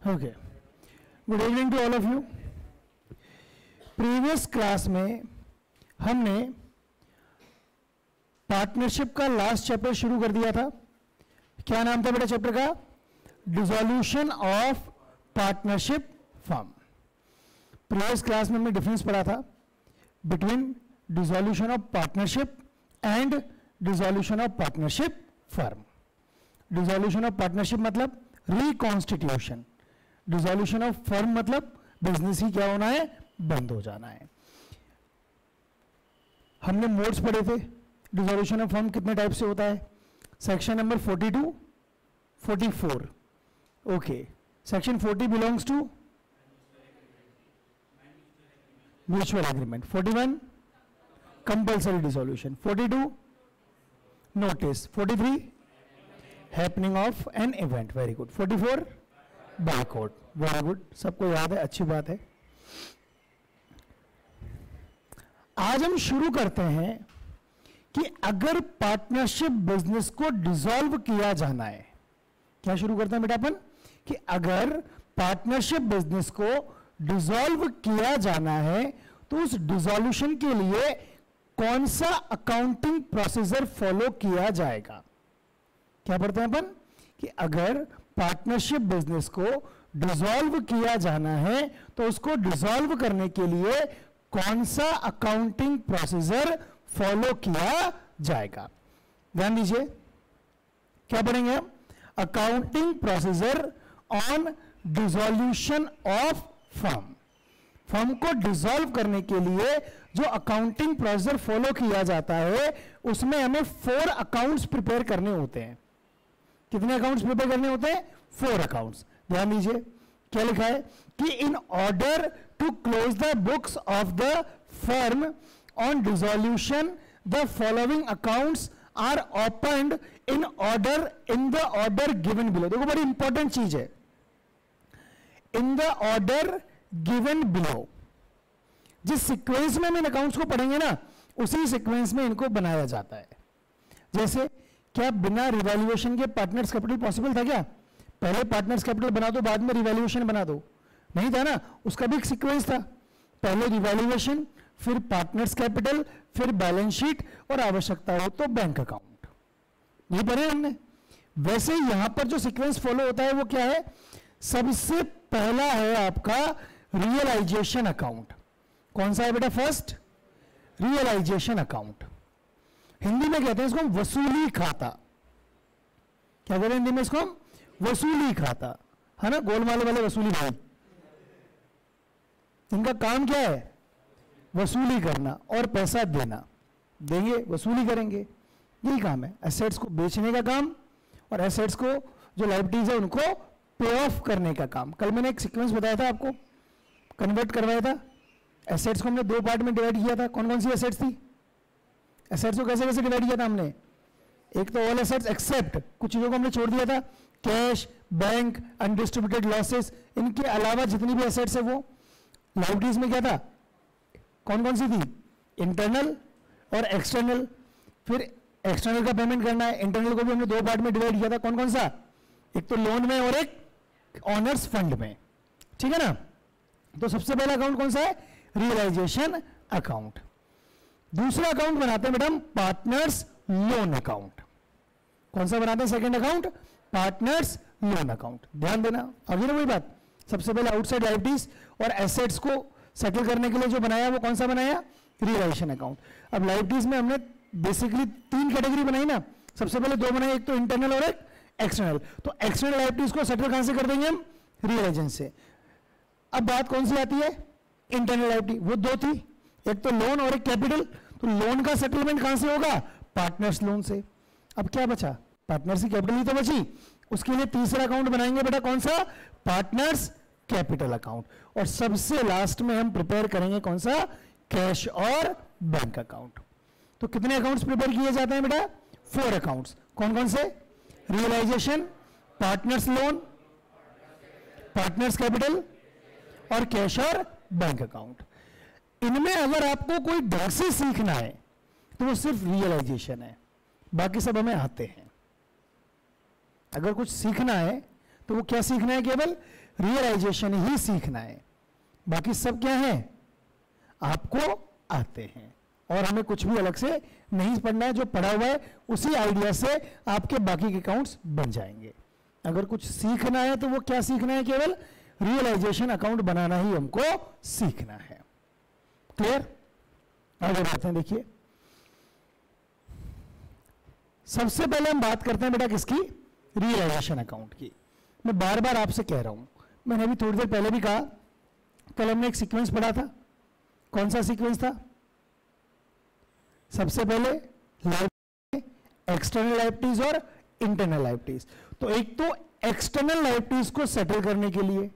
Okay, good evening to all of you. Previous class में हमने partnership का last chapter शुरू कर दिया था। क्या नाम था बेटा चैप्टर का? Dissolution of partnership firm. Previous class में हमने डिफरेंस पढ़ा था between dissolution of partnership and dissolution of partnership firm. Dissolution of partnership मतलब रिकॉन्स्टिट्यूशन, डिसॉल्यूशन ऑफ फर्म मतलब बिजनेस ही क्या होना है? बंद हो जाना है। हमने मोड्स पढ़े थे। डिसॉल्यूशन ऑफ फर्म कितने टाइप से होता है? Section number 42, 44। Okay, section 40 belongs to mutual agreement, 41 compulsory dissolution, 42 notice, 43 happening of an event. Very good. 44 boycott. Very good, सबको याद है, अच्छी बात है। आज हम शुरू करते हैं कि अगर पार्टनरशिप बिजनेस को डिसॉल्व किया जाना है, क्या शुरू करते हैं बेटा अपन? कि अगर पार्टनरशिप बिजनेस को डिसॉल्व किया जाना है तो उस डिसॉल्यूशन के लिए कौन सा अकाउंटिंग प्रोसीजर फॉलो किया जाएगा? क्या पढ़ते हैं अपन? कि अगर पार्टनरशिप बिजनेस को डिसॉल्व किया जाना है तो उसको डिसॉल्व करने के लिए कौन सा अकाउंटिंग प्रोसीजर फॉलो किया जाएगा? ध्यान दीजिए, क्या पढ़ेंगे हम? Accounting procedure on dissolution of firm. Firm को डिसॉल्व करने के लिए जो अकाउंटिंग प्रोसीजर फॉलो किया जाता है उसमें हमें 4 अकाउंट्स प्रिपेयर करने होते हैं। कितने अकाउंट्स प्रिपेयर करने होते हैं? 4 अकाउंट्स। ध्यान दीजिए, क्या लिखा है कि in order to close the books of the firm on dissolution the following accounts are opened in the order given below. देखो बड़ी इंपॉर्टेंट चीज है, in the order given below. जिस सीक्वेंस में हम इन अकाउंट्स को पढ़ेंगे ना, उसी सीक्वेंस में इनको बनाया जाता है। जैसे क्या बिना रिवैल्यूएशन के पार्टनर्स कैपिटल पॉसिबल था क्या? पहले पार्टनर्स कैपिटल बना दो, बाद में रिवैल्यूएशन बना दो, नहीं था ना? उसका भी एक सीक्वेंस था, पहले रिवैल्यूएशन, फिर पार्टनर्स कैपिटल, फिर बैलेंस शीट और आवश्यकता हो तो बैंक अकाउंट। ये पढ़े हमने। वैसे यहां पर जो सीक्वेंस फॉलो होता है वो क्या है? सबसे पहला है आपका रियलाइजेशन अकाउंट। कौन सा है बेटा? First realisation account. हिंदी में कहते हैं इसको हम वसूली खाता। क्या कहते हैं हिंदी में इसको? हम वसूली खाता, है ना? गोलमाल वाले वसूली भाई, इनका काम क्या है? वसूली करना और पैसा देना। देंगे, वसूली करेंगे, यही काम है। एसेट्स को बेचने का काम और एसेट्स को जो लायबिलिटीज है उनको पे ऑफ करने का काम। कल मैंने एक सीक्वेंस बताया था आपको, कन्वर्ट करवाया था। एसेट्स को हमने 2 पार्ट में डिवाइड किया था। कौन कौन सी एसेट्स थी? एसेट्स को कैसे कैसे डिवाइड किया था हमने? एक तो ऑल एसेट्स एक्सेप्ट, कुछ चीजों को हमने छोड़ दिया था, कैश, बैंक, अनडिस्ट्रीब्यूटेड लॉसेस, इनके अलावा जितनी भी एसेट्स है वो। लायबिलिटीज में क्या था? कौन कौन सी थी? इंटरनल और एक्सटर्नल। फिर एक्सटर्नल का पेमेंट करना है, इंटरनल को भी हमने 2 पार्ट में डिवाइड किया था। कौन कौन सा? एक तो लोन में और एक ऑनर्स फंड में, ठीक है ना? तो सबसे पहला अकाउंट कौन सा है? Realisation account. दूसरा अकाउंट बनाते हैं मैडम पार्टनर्स लोन अकाउंट। कौन सा बनाते हैं second account? Partners loan account. ध्यान देना, आगे ना वही बात। सबसे पहले आउटसाइड लायबिलिटीज और एसेट्स को सेटल करने के लिए जो बनाया वो कौन सा बनाया? Realisation account. अब लायबिलिटीज में हमने बेसिकली 3 कैटेगरी बनाई ना। सबसे पहले 2 बनाई, एक तो इंटरनल और एक एक्सटर्नल। तो एक्सटर्नल लायबिलिटीज को सेटल कहां से कर देंगे हम? रियलाइजेशन से। अब बात कौन सी आती है? Internal liability. वो 2 थी, एक तो लोन और एक कैपिटल। तो लोन का सेटलमेंट कहां से होगा? पार्टनर्स लोन से। अब क्या बचा? पार्टनर्स की कैपिटल ही तो बची। उसके लिए तीसरा अकाउंट बनाएंगे बेटा, कौन सा? Partners capital account. और सबसे लास्ट में हम प्रिपेयर करेंगे कौन सा? कैश और बैंक अकाउंट। तो कितने अकाउंट्स प्रिपेयर किए जाते हैं बेटा? 4 अकाउंट्स। कौन कौन से? Realisation, partners loan, partners capital और कैश और बैंक अकाउंट। इनमें अगर आपको कोई ढंग से सीखना है तो वो सिर्फ रियलाइजेशन है, बाकी सब हमें आते हैं। अगर कुछ सीखना है तो वो क्या सीखना है, केवल रियलाइजेशन ही सीखना है, बाकी सब क्या है आपको आते हैं और हमें कुछ भी अलग से नहीं पढ़ना है। जो पढ़ा हुआ है उसी आइडिया से आपके बाकी के अकाउंट्स बन जाएंगे। अगर कुछ सीखना है तो वो क्या सीखना है, केवल रियलाइजेशन अकाउंट बनाना ही हमको सीखना है। क्लियर? आगे बढ़ते हैं। देखिए सबसे पहले हम बात करते हैं बेटा किसकी, रियलाइजेशन अकाउंट की। मैं बार बार आपसे कह रहा हूं, मैंने अभी थोड़ी देर पहले भी कहा, कल हमने एक सीक्वेंस पढ़ा था। कौन सा सीक्वेंस था? सबसे पहले एक्सटर्नल लायबिलिटीज और इंटरनल लायबिलिटीज। तो एक तो एक्सटर्नल लायबिलिटीज को सेटल करने के लिए,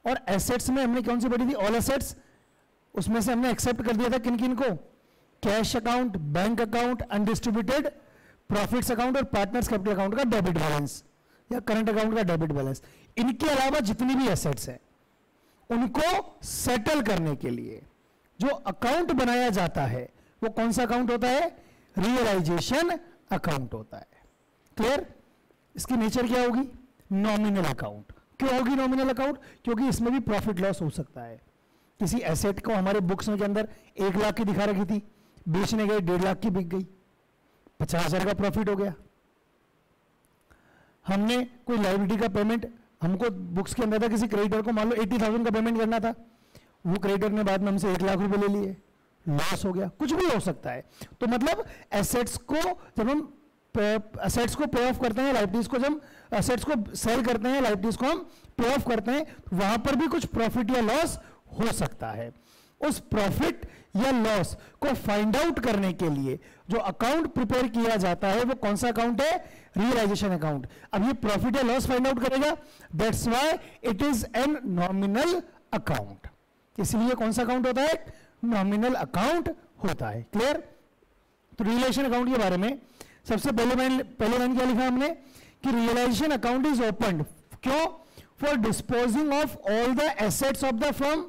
और एसेट्स में हमने कौन सी पढ़ी थी, ऑल एसेट्स। उसमें से हमने एक्सेप्ट कर दिया था किन किन को, cash account, bank account, undistributed profits account और पार्टनर्स कैपिटल अकाउंट का डेबिट बैलेंस या करंट अकाउंट का डेबिट बैलेंस। इनके अलावा जितनी भी एसेट्स है उनको सेटल करने के लिए जो अकाउंट बनाया जाता है वो कौन सा अकाउंट होता है, रियलाइजेशन अकाउंट होता है। क्लियर? इसकी नेचर क्या होगी, नॉमिनल अकाउंट। क्यों होगी नॉमिनल अकाउंट? क्योंकि इसमें भी प्रॉफिट लॉस हो सकता है। किसी एसेट को हमारे बुक्स में के अंदर 1 लाख की दिखा रखी थी, बेचने गए 1.5 लाख की बिक गई, 50,000 का प्रॉफिट हो गया। हमने कोई लायबिलिटी का पेमेंट, हमको बुक्स के अंदर था किसी क्रेडिटर को मान लो 80,000 का पेमेंट करना था, वो क्रेडिटर ने बाद में हमसे 1 लाख रुपए ले लिए, लॉस हो गया। कुछ भी हो सकता है। तो मतलब एसेट्स को जब हम एसेट्स को पे ऑफ करते हैं, लायबिलिटीज को जब एसेट्स को सेल करते हैं, लायबिलिटीज को हम पे ऑफ करते हैं, वहां पर भी कुछ प्रॉफिट या लॉस हो सकता है। उस प्रॉफिट या लॉस को फाइंड आउट करने के लिए जो अकाउंट प्रिपेयर किया जाता है वो कौन सा अकाउंट है, रियलाइजेशन अकाउंट। अब ये प्रॉफिट या लॉस फाइंड आउट करेगा, that's why it is an nominal account. इसलिए कौन सा अकाउंट होता है, नॉमिनल अकाउंट होता है। क्लियर? तो रियलाइजेशन अकाउंट के बारे में सबसे पहले लाइन क्या लिखा हमने कि रियलाइजेशन अकाउंट इज ओपन्ड, क्यों, for disposing of all the assets of the firm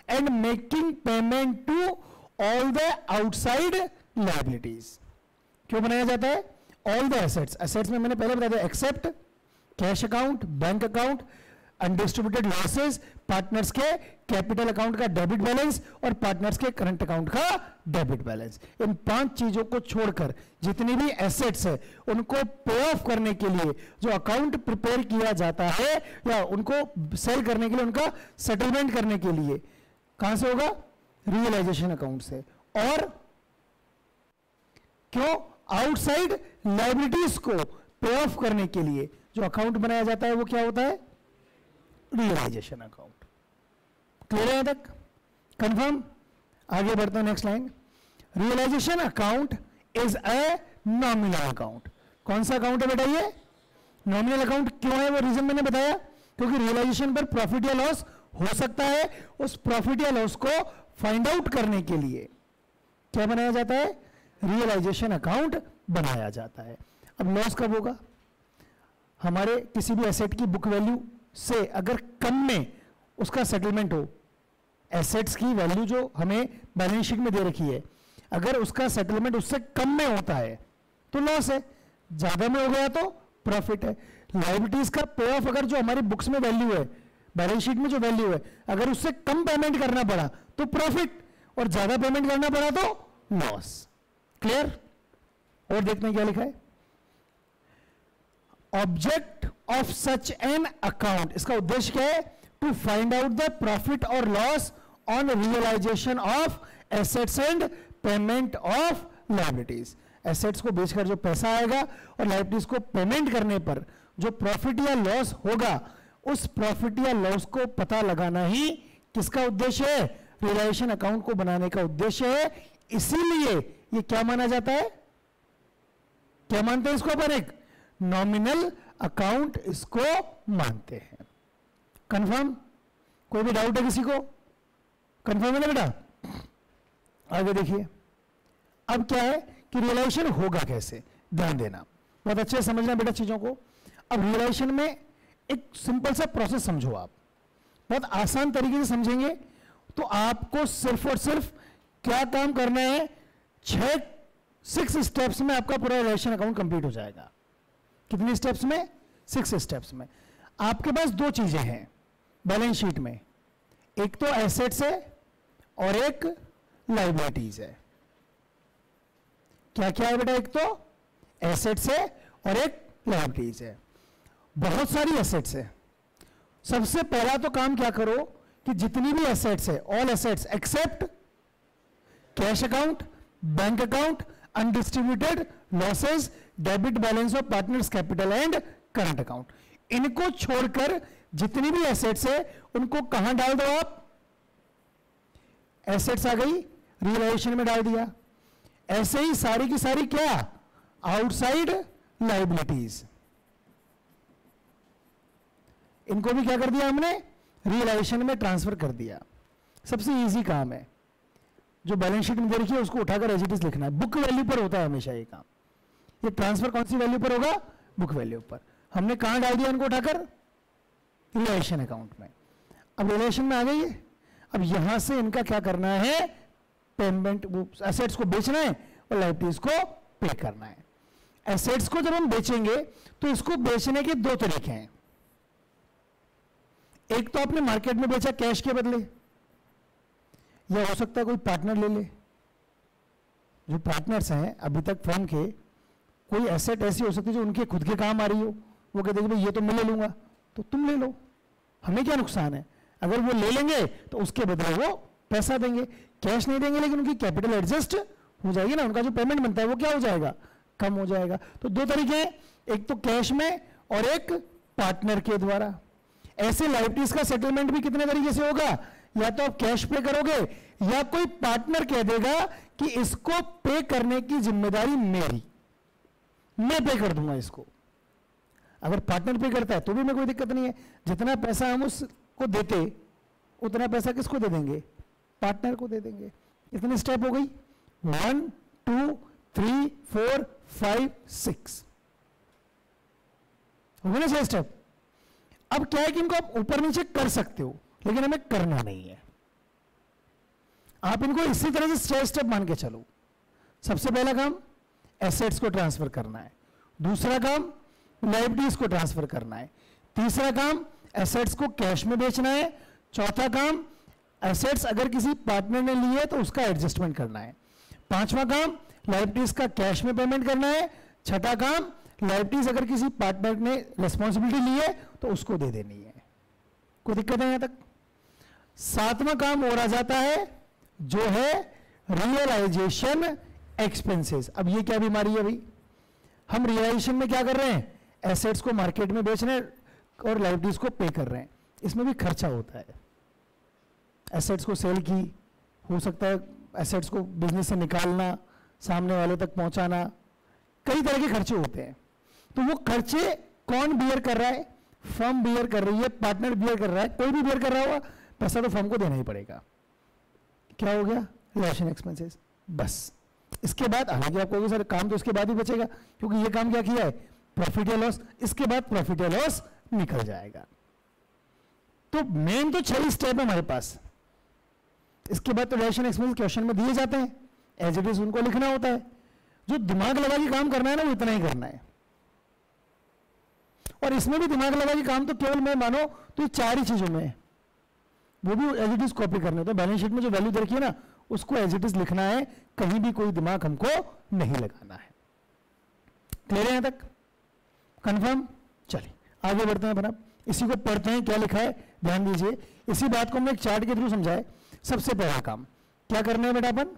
and making payment to all the outside liabilities. क्यों बनाया जाता है, ऑल द एसेट्स। एसेट्स में मैंने पहले बताया था except cash account, bank account, undistributed losses, partners के कैपिटल अकाउंट का डेबिट बैलेंस और पार्टनर्स के करंट अकाउंट का डेबिट बैलेंस। इन 5 चीजों को छोड़कर जितनी भी एसेट्स है उनको पे ऑफ करने के लिए जो अकाउंट प्रिपेयर किया जाता है या उनको सेल करने के लिए, उनका सेटलमेंट करने के लिए कहां से होगा, रियलाइजेशन अकाउंट से। और क्यों, आउटसाइड लायबिलिटीज को पे ऑफ करने के लिए जो अकाउंट बनाया जाता है वो क्या होता है, रियलाइजेशन अकाउंट। क्लियर है यहां तक? कंफर्म? आगे बढ़ते हैं next line. Realisation account is a nominal account. कौन सा अकाउंट है बेटा ये, नॉमिनल अकाउंट। क्यों है वो रीजन मैंने बताया, क्योंकि रियलाइजेशन पर प्रॉफिट या लॉस हो सकता है। उस प्रॉफिट या लॉस को फाइंड आउट करने के लिए क्या बनाया जाता है, रियलाइजेशन अकाउंट बनाया जाता है। अब लॉस कब होगा, हमारे किसी भी एसेट की बुक वैल्यू से अगर कम में उसका सेटलमेंट हो, एसेट्स की वैल्यू जो हमें बैलेंस शीट में दे रखी है, अगर उसका सेटलमेंट उससे कम में होता है तो लॉस है, ज्यादा में हो गया तो प्रॉफिट है। लायबिलिटीज का पे ऑफ अगर जो हमारी बुक्स में वैल्यू है, बैलेंस शीट में जो वैल्यू है, अगर उससे कम पेमेंट करना पड़ा तो प्रॉफिट, और ज्यादा पेमेंट करना पड़ा तो लॉस। क्लियर? और देखते हैं क्या लिखा है, object of such an account, इसका उद्देश्य क्या है, to find out the profit और loss on realisation of assets and payment of liabilities. Assets को बेचकर जो पैसा आएगा और लायबिलिटीज को पेमेंट करने पर जो प्रॉफिट या लॉस होगा, उस प्रॉफिट या लॉस को पता लगाना ही किसका उद्देश्य है, रियलाइजेशन अकाउंट को बनाने का उद्देश्य है। इसीलिए ये क्या माना जाता है, क्या मानते हैं इसको अपन, एक नॉमिनल अकाउंट इसको मानते हैं। कंफर्म? कोई भी डाउट है किसी को? कंफर्म है ना बेटा? आगे देखिए, अब क्या है कि रियलाइजेशन होगा कैसे, ध्यान देना, बहुत अच्छे से समझना बेटा चीजों को। अब रियलाइजेशन में एक सिंपल सा प्रोसेस समझो आप, बहुत आसान तरीके से समझेंगे तो आपको सिर्फ और सिर्फ क्या काम करना है, 6 स्टेप्स में आपका पूरा रियलाइजेशन अकाउंट कंप्लीट हो जाएगा। कितने स्टेप्स में, 6 स्टेप्स में। आपके पास दो चीजें हैं बैलेंस शीट में, एक तो एसेट्स है और एक लायबिलिटीज है। क्या क्या है बेटा? एक तो एसेट्स है और एक लायबिलिटीज है। बहुत सारी एसेट्स है। सबसे पहला तो काम क्या करो कि जितनी भी एसेट्स है, all assets except cash account, bank account, undistributed losses, debit balance of partners capital and current account, इनको छोड़कर जितनी भी एसेट्स है उनको कहां डाल दो आप? एसेट्स आ गई, रियलाइजेशन में डाल दिया। ऐसे ही सारी की सारी क्या? आउटसाइड लायबिलिटीज, इनको भी क्या कर दिया हमने? रियलाइजेशन में ट्रांसफर कर दिया। सबसे इजी काम है, जो बैलेंस शीट में दे रखी है उसको उठाकर एज इट इज लिखना है। बुक वैल्यू पर होता है हमेशा ये काम। ये ट्रांसफर कौन सी वैल्यू पर होगा? बुक वैल्यू पर। हमने कहां डाल दिया इनको उठाकर? रियलाइजेशन अकाउंट में। अब रियलाइजेशन में आ गई है। अब यहां से इनका क्या करना है? पेमेंट, एसेट्स को बेचना है और लायबिलिटीज को पे करना है। एसेट्स को जब हम बेचेंगे तो इसको बेचने के दो तरीके हैं। एक तो आपने मार्केट में बेचा कैश के बदले, या हो सकता है कोई पार्टनर ले ले। जो पार्टनर्स हैं अभी तक फर्म के, कोई एसेट ऐसी हो सकती है जो उनके खुद के काम आ रही हो, वो कहते हैं भाई ये तो मैं ले लूंगा, तो तुम ले लो, हमें क्या नुकसान है। अगर वो ले लेंगे तो उसके बदले वो पैसा देंगे, कैश नहीं देंगे, लेकिन उनकी कैपिटल एडजस्ट हो जाएगी ना, उनका जो पेमेंट बनता है वो क्या हो जाएगा? कम हो जाएगा। तो दो तरीके हैं, एक तो कैश में और एक पार्टनर के द्वारा। ऐसे लायबिलिटीज का सेटलमेंट भी कितने तरीके से होगा? या तो आप कैश पे करोगे या कोई पार्टनर कह देगा कि इसको पे करने की जिम्मेदारी मेरी, मैं पे कर दूंगा इसको। अगर पार्टनर पे करता है तो भी मैं कोई दिक्कत नहीं है। जितना पैसा हम उसको देते उतना पैसा किसको दे देंगे? पार्टनर को दे देंगे। इतने स्टेप हो गई, 1 2 3 4 5 6 हो गए ना 6 स्टेप। अब क्या है कि इनको आप ऊपर नीचे कर सकते हो, लेकिन हमें करना नहीं है। आप इनको इसी तरह से 6 स्टेप मान के चलो। सबसे पहला काम एसेट्स को ट्रांसफर करना है, दूसरा काम लायबिलिटीज को ट्रांसफर करना है, तीसरा काम एसेट्स को कैश में बेचना है, चौथा काम एसेट्स अगर किसी पार्टनर ने लिए तो उसका एडजस्टमेंट करना है, पांचवा काम लायबिलिटीज का कैश में पेमेंट करना है, छठा काम लायबिलिटीज अगर किसी पार्टनर ने रिस्पॉन्सिबिलिटी ली है तो उसको दे देनी है। कोई दिक्कत है यहां तक? सातवां काम और आ जाता है जो है रियलाइजेशन एक्सपेंसेस। अब ये क्या बीमारी है भाई? हम रियलाइजेशन में क्या कर रहे हैं? एसेट्स को मार्केट में बेच रहे हैं और लायबिलिटीज को पे कर रहे हैं। इसमें भी खर्चा होता है। एसेट्स को सेल की, हो सकता है एसेट्स को बिजनेस से निकालना, सामने वाले तक पहुंचाना, कई तरह के खर्चे होते हैं। तो वो खर्चे कौन बियर कर रहा है? फर्म बियर कर रही है, पार्टनर बियर कर रहा है, कोई भी बियर कर रहा होगा, पैसा तो फर्म को देना ही पड़ेगा। क्या हो गया? Realisation expenses. बस इसके बाद हालांकि आप कहोगे सर काम तो इसके बाद ही बचेगा, क्योंकि ये काम क्या किया है? प्रॉफिट या लॉस। इसके बाद प्रॉफिट या लॉस निकल जाएगा। तो मेन तो 6 स्टेप है हमारे पास। इसके बाद तो रियलाइजेशन एक्सपेंसेस क्वेश्चन में दिए जाते हैं, एज इट इज उनको लिखना होता है। जो दिमाग लगा के काम करना है ना वो इतना ही करना है। और इसमें भी दिमाग लगा के काम तो केवल मैं मानो तो ये 4 ही चीजों में है, वो भी एज इट इज कॉपी करने होते हैं। बैलेंस शीट में जो वैल्यू दे रखी है ना उसको एज इट इज लिखना है, कहीं भी कोई दिमाग हमको नहीं लगाना है। क्लियर है यहां तक? कंफर्म? चलिए आगे बढ़ते हैं अपना, इसी को पढ़ते हैं क्या लिखा है, ध्यान दीजिए। इसी बात को हमने एक चार्ट के थ्रू समझाए। सबसे पहला काम क्या करना है बेटा? अपन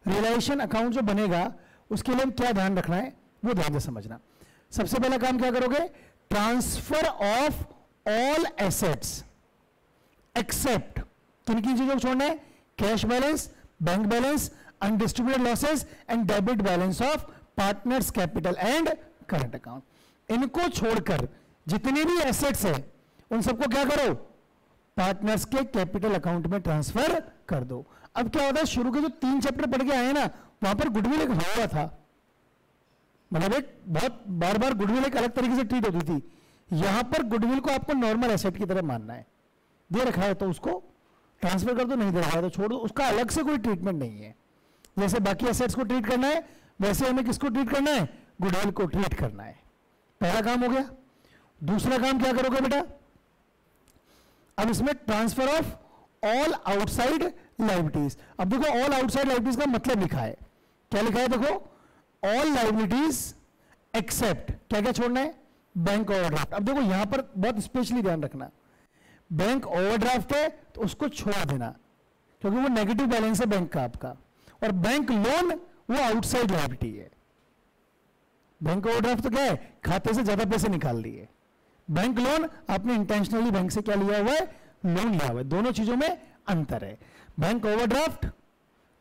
रियलाइजेशन अकाउंट जो बनेगा उसके लिए हम क्या ध्यान रखना है वो ध्यान से समझना। सबसे पहला काम क्या करोगे? Transfer of all assets except, किन किन चीजों को छोड़ना है? Cash balance, bank balance, undistributed losses and debit balance of partners capital and current account. इनको छोड़कर जितने भी एसेट्स है उन सबको क्या करो? पार्टनर्स के कैपिटल अकाउंट में ट्रांसफर कर दो। अब क्या होता है, शुरू के जो 3 चैप्टर पढ़ के आए ना वहां पर गुडविल एक हुआ था, मतलब एक बहुत बार बार गुडविल एक अलग तरीके से ट्रीट होती थी। यहां पर गुडविल को आपको नॉर्मल एसेट की तरह मानना है। दे रखा है तो उसको ट्रांसफर कर दो, नहीं दे रखा है तो छोड़ो, उसका अलग से कोई ट्रीटमेंट नहीं है। जैसे बाकी एसेट्स को ट्रीट करना है वैसे हमें किसको ट्रीट करना है? गुडविल को ट्रीट करना है। पहला काम हो गया। दूसरा काम क्या करोगे बेटा, अब इसमें transfer of all outside liabilities. अब देखो ऑल आउटसाइड लायबिलिटीज का मतलब लिखा है, क्या लिखा है देखो, ऑल लायबिलिटीज एक्सेप्ट क्या क्या छोड़ना है, बैंक ओवरड्राफ्ट। अब देखो यहां पर बहुत स्पेशली ध्यान रखना, बैंक ओवरड्राफ्ट है तो उसको छोड़ देना क्योंकि वो नेगेटिव बैलेंस है बैंक का आपका, और बैंक लोन वो आउटसाइड लायबिलिटी है। बैंक ओवरड्राफ्ट तो क्या है, खाते से ज्यादा पैसे निकाल लिए, बैंक लोन आपने इंटेंशनली बैंक से क्या लिया हुआ है, लोन लिया हुआ है, दोनों चीजों में अंतर है। Bank overdraft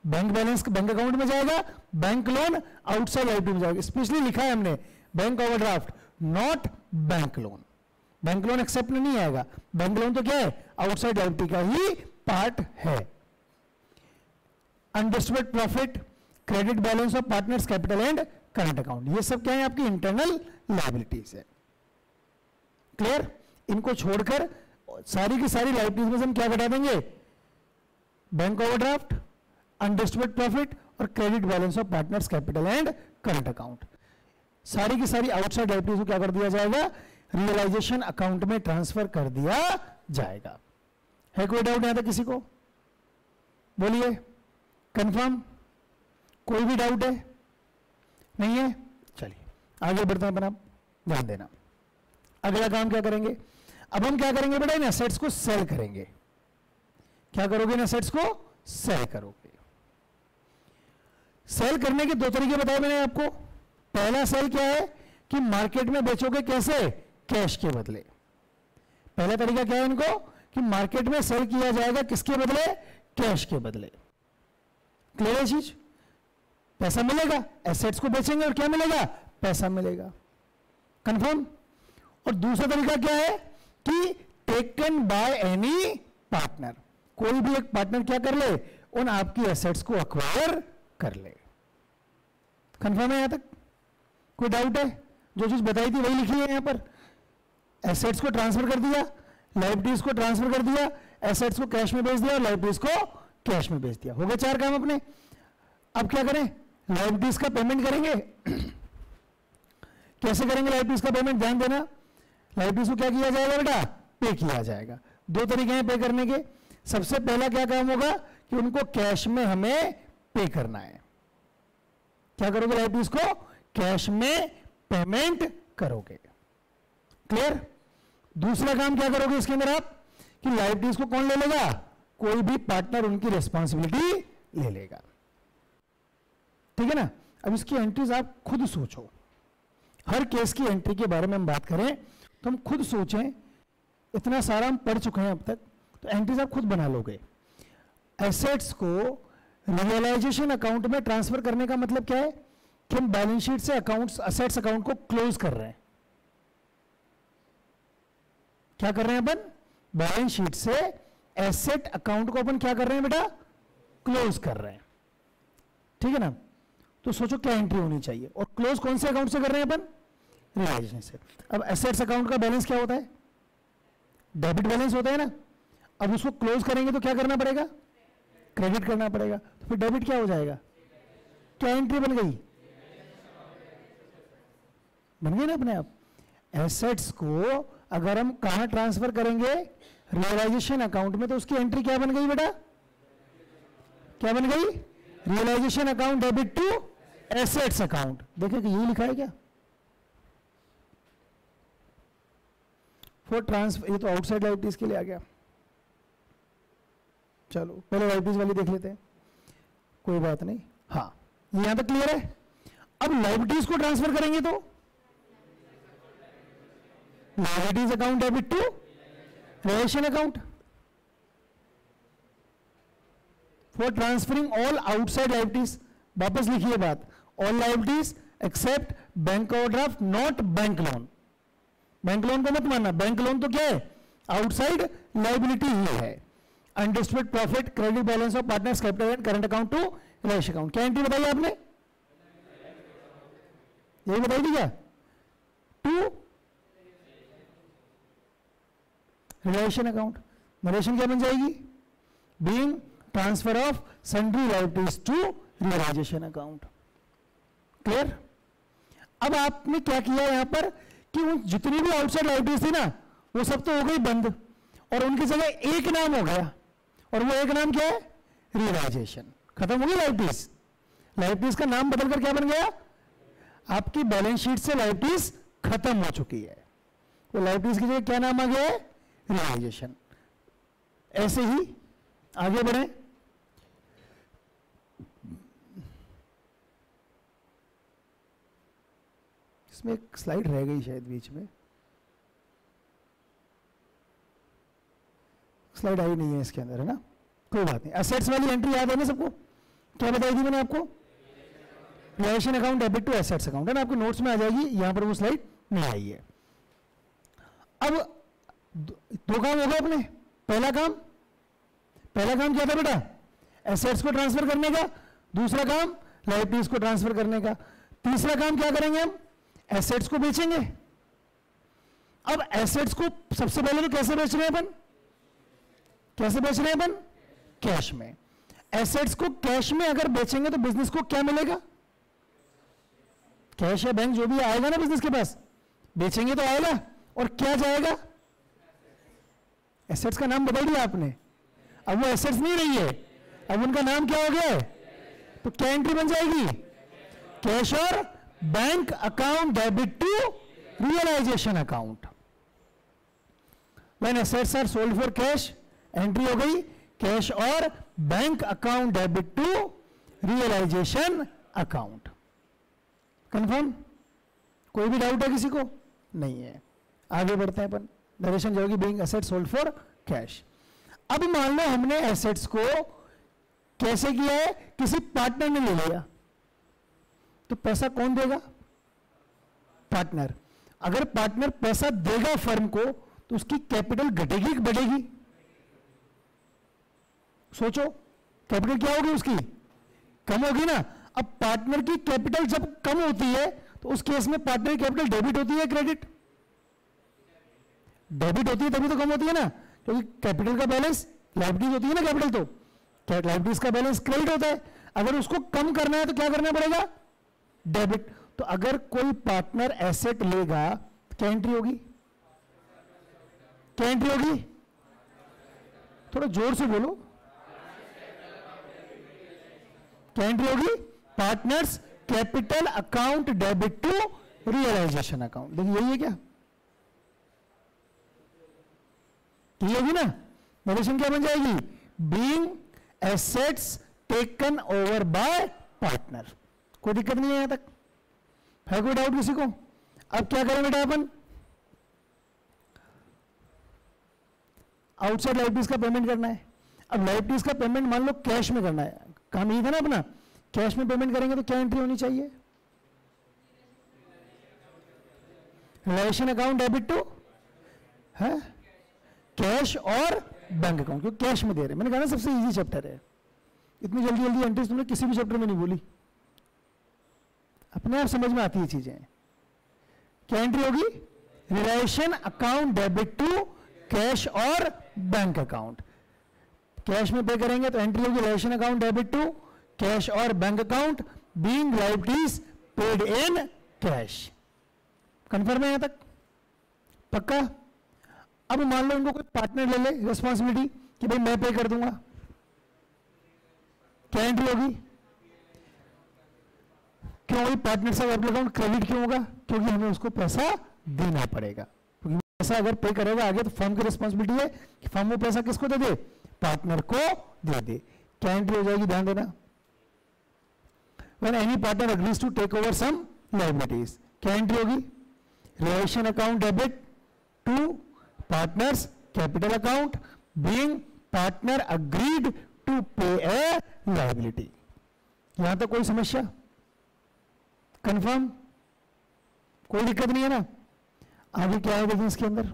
bank balance bank account में जाएगा, बैंक लोन आउटसाइड लायबिलिटी में जाएगा। स्पेशली लिखा है हमने bank overdraft not bank loan, bank loan except नहीं आएगा, बैंक लोन तो क्या है आउटसाइड लायबिलिटी का ही पार्ट है। Undistributed profit, credit balance of partners capital and current account, ये सब क्या है आपकी इंटरनल लायबिलिटीज है। क्लियर, इनको छोड़कर सारी की सारी लायबिलिटीज में से हम क्या घटा देंगे, बैंक ओवरड्राफ्ट, अनडिस्ट्रीब्यूटेड प्रॉफिट और credit balance of partners capital and current account, सारी की सारी आउटसाइड लायबिलिटीज को क्या कर दिया जाएगा, रियलाइजेशन अकाउंट में ट्रांसफर कर दिया जाएगा। है कोई डाउट यहां तक किसी को, बोलिए कंफर्म, कोई भी डाउट है, नहीं है, चलिए आगे बढ़ते हैं अपन, आप ध्यान देना। अगला काम क्या करेंगे, अब हम क्या करेंगे बेटा, इन एसेट्स को सेल करेंगे। क्या करोगे, इन एसेट्स को सेल करोगे। सेल करने के दो तरीके बताए मैंने आपको। पहला सेल क्या है कि मार्केट में बेचोगे, कैसे, कैश के बदले। पहला तरीका क्या है इनको, कि मार्केट में सेल किया जाएगा किसके बदले, कैश के बदले। क्लियर है चीज, पैसा मिलेगा, एसेट्स को बेचेंगे और क्या मिलेगा, पैसा मिलेगा। कंफर्म। और दूसरा तरीका क्या है कि टेकन बाय एनी पार्टनर, कोई भी एक पार्टनर क्या कर ले, उन आपकी एसेट्स को अक्वायर कर ले। कंफर्म है यहां तक, कोई डाउट है, जो चीज बताई थी वही लिखी है यहां पर, एसेट्स को ट्रांसफर कर दिया, लायबिलिटीज को ट्रांसफर कर दिया, एसेट्स को कैश में बेच दिया और लायबिलिटीज को कैश में बेच दिया। हो गए चार काम अपने। अब क्या करें, लायबिलिटीज का पेमेंट करेंगे। कैसे करेंगे लायबिलिटीज का पेमेंट, ध्यान देना, लायबिलिटीज को क्या किया जाएगा बेटा, पे किया जाएगा। दो तरीके हैं पे करने के। सबसे पहला क्या काम होगा कि उनको कैश में हमें पे करना है। क्या करोगे, लायबिलिटीज को कैश में पेमेंट करोगे। क्लियर। दूसरा काम क्या करोगे इसके अंदर आप, कि लायबिलिटीज को कौन ले लेगा, कोई भी पार्टनर उनकी रिस्पॉन्सिबिलिटी ले लेगा। ठीक है ना। अब इसकी एंट्रीज आप खुद सोचो, हर केस की एंट्री के बारे में हम बात करें तो हम खुद सोचें, इतना सारा हम पढ़ चुके हैं अब तक, तो एंट्रीज आप खुद बना लोगे। एसेट्स को रियलाइजेशन अकाउंट में ट्रांसफर करने का मतलब क्या है, कि हम बैलेंस शीट से अकाउंट्स एसेट्स अकाउंट को क्लोज कर रहे हैं। क्या कर रहे हैं अपन, बैलेंस शीट से एसेट अकाउंट को अपन क्या कर रहे हैं बेटा, क्लोज कर रहे हैं। ठीक है ना। तो सोचो क्या एंट्री होनी चाहिए, और क्लोज कौन से अकाउंट से कर रहे हैं अपन, रियलाइजेशन से। अब एसेट्स अकाउंट का बैलेंस क्या होता है, डेबिट बैलेंस होता है ना। अब उसको क्लोज करेंगे तो क्या करना पड़ेगा, क्रेडिट करना पड़ेगा। तो फिर डेबिट क्या हो जाएगा, क्या एंट्री बन गई, बन गई ना अपने आप। एसेट्स को अगर हम कहां ट्रांसफर करेंगे, रियलाइजेशन अकाउंट में, तो उसकी एंट्री क्या बन गई बेटा, क्या बन गई, realisation account debit to assets account. देखिए कि यही लिखा है क्या, फॉर ट्रांसफर, ये तो आउटसाइड लायबिलिटीज के लिए आ गया। चलो पहले लायबिलिटीज वाली देख लेते हैं, कोई बात नहीं। हाँ ये यहां तक क्लियर है। अब लायबिलिटीज को ट्रांसफर करेंगे तो liabilities account debit to realisation account, for transferring all outside liabilities. वापस लिखिए बात, all liabilities except bank overdraft not bank loan. Bank loan को मत मानना, बैंक लोन तो क्या है, आउटसाइड लायबिलिटी ही है। Undistributed profit, credit balance of partners capital and current account to realisation account. क्या एंट्री बताई आपने, यही बताई थी क्या, टू रियलाइजेशन अकाउंट। नरेशन क्या बन जाएगी, being transfer of sundry liabilities to realisation account. Clear. अब आपने क्या किया यहां पर कि उन जितनी भी आउटसाइड लाइबिलिटीज थी ना वो सब तो हो गई बंद, और उनकी जगह एक नाम हो गया, और वो एक नाम क्या है? रियलाइजेशन। खत्म हो गई लाइबिलिटीज। लाइबिलिटीज का नाम बदलकर क्या बन गया? आपकी बैलेंस शीट से लाइबिलिटीज खत्म हो चुकी है, वो लाइबिलिटीज की जगह क्या नाम आ गया है? रियलाइजेशन। ऐसे ही आगे बढ़े। इसमें एक स्लाइड रह गई शायद बीच में, स्लाइड आई नहीं है इसके अंदर, है ना? कोई बात नहीं। एसेट्स वाली एंट्री याद है ना सबको? क्या बताई थी मैंने आपको? Realisation account debit to assets account, है ना? आपके नोट्स में आ जाएगी, यहां पर वो स्लाइड नहीं आई है। अब दो काम हो गए अपने। पहला काम क्या था बेटा? एसेट्स को ट्रांसफर करने का। दूसरा काम लायबिलिटीज को ट्रांसफर करने का। तीसरा काम क्या करेंगे हम? एसेट्स को बेचेंगे। अब एसेट्स को सबसे पहले तो कैसे बेच रहे हैं अपन? कैसे बेच रहे हैं अपन? कैश में। एसेट्स को कैश में अगर बेचेंगे तो बिजनेस को क्या मिलेगा? कैश या बैंक जो भी आएगा ना बिजनेस के पास, बेचेंगे तो आएगा, और क्या जाएगा? एसेट्स का नाम बदल दिया आपने, अब वो एसेट्स नहीं रही है, अब उनका नाम क्या हो गया है? तो क्या एंट्री बन जाएगी? कैश और bank account debit to realisation account. When assets are sold for cash, entry हो गई कैश और bank account debit to realisation account. Confirm? कोई भी डाउट है किसी को? नहीं है। आगे बढ़ते हैं अपन। नरेशन जो होगी being asset sold for cash. अब मान लो हमने एसेट्स को कैसे किया है? किसी पार्टनर ने ले लिया, तो पैसा कौन देगा? पार्टनर। अगर पार्टनर पैसा देगा फर्म को तो उसकी कैपिटल घटेगी कि बढ़ेगी? सोचो, कैपिटल क्या होगी उसकी? कम होगी ना। अब पार्टनर की कैपिटल जब कम होती है तो उस केस में पार्टनर की कैपिटल डेबिट होती है क्रेडिट? डेबिट होती है, तभी तो कम होती है ना, क्योंकि कैपिटल का बैलेंस लायबिलिटीज होती है ना, कैपिटल तो लायबिलिटीज का बैलेंस क्रेडिट होता है। अगर उसको कम करना है तो क्या करना पड़ेगा? डेबिट। तो अगर कोई पार्टनर एसेट लेगा तो क्या एंट्री होगी? क्या एंट्री होगी? थोड़ा जोर से बोलो। क्या एंट्री होगी? Partners capital account debit to realisation account. देखिए यही है क्या? ये होगी ना। नरेशन क्या बन जाएगी? Being assets taken over by partner. कोई दिक्कत नहीं है यहां तक? है कोई डाउट किसी को? अब क्या करें बेटा अपन? आउटसाइड लायबिलिटीज का पेमेंट करना है। अब लायबिलिटीज का पेमेंट मान लो कैश में करना है, काम यही था ना अपना, कैश में पेमेंट करेंगे तो क्या एंट्री होनी चाहिए? रिलेशन अकाउंट डेबिट टू है कैश और बैंक अकाउंट, क्योंकि कैश में दे रहे। मैंने कहा ना सबसे इजी चैप्टर है, इतनी जल्दी जल्दी एंट्रीज तुमने किसी भी चैप्टर में नहीं बोली, अपने आप समझ में आती है चीजें। क्या एंट्री होगी? Realisation account debit to cash और बैंक अकाउंट। कैश में पे करेंगे तो एंट्री होगी realisation account debit to cash और bank account being liabilities paid in cash. Confirm है यहां तक? पक्का? अब मान लो इनको कोई पार्टनर ले ले रिस्पॉन्सिबिलिटी कि भाई मैं पे कर दूंगा, क्या एंट्री होगी? क्यों होगी? पार्टनर से अकाउंट क्रेडिट क्यों होगा? क्योंकि हमें उसको पैसा देना पड़ेगा, क्योंकि पैसा अगर पे करेगा आगे तो फर्म की रिस्पॉन्सिबिलिटी है कि फर्म वो पैसा किसको दे दे? पार्टनर को दे दे। क्या एंट्री हो जाएगी? ध्यान देना। When any partner agrees to take over some liabilities, क्या एंट्री होगी? Realisation account debit to partners capital account being partner agreed to pay a liability. यहां तक कोई समस्या? कंफर्म? कोई दिक्कत नहीं है ना? आगे क्या है देखिए इसके अंदर।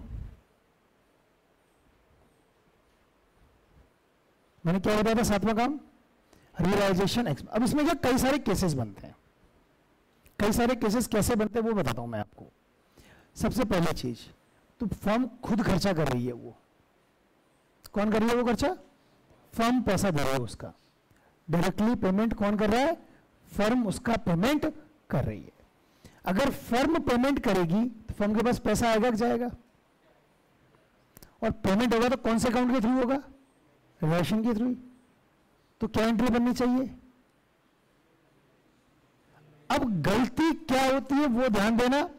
मैंने क्या बताया था? सातवां काम रियलाइजेशन। अब इसमें क्या कई सारे केसेस बनते हैं। कई सारे केसेस कैसे बनते हैं वो बताता हूं मैं आपको। सबसे पहली चीज तो फर्म खुद खर्चा कर रही है। वो कौन कर रही है? वो खर्चा फर्म पैसा दे रही है उसका। डायरेक्टली पेमेंट कौन कर रहा है? फर्म उसका पेमेंट कर रही है। अगर फर्म पेमेंट करेगी तो फर्म के पास पैसा आएगा कि जाएगा? और पेमेंट होगा तो कौन से अकाउंट के थ्रू होगा? रिलेशन के थ्रू। तो क्या एंट्री बननी चाहिए? अब गलती क्या होती है वो ध्यान देना।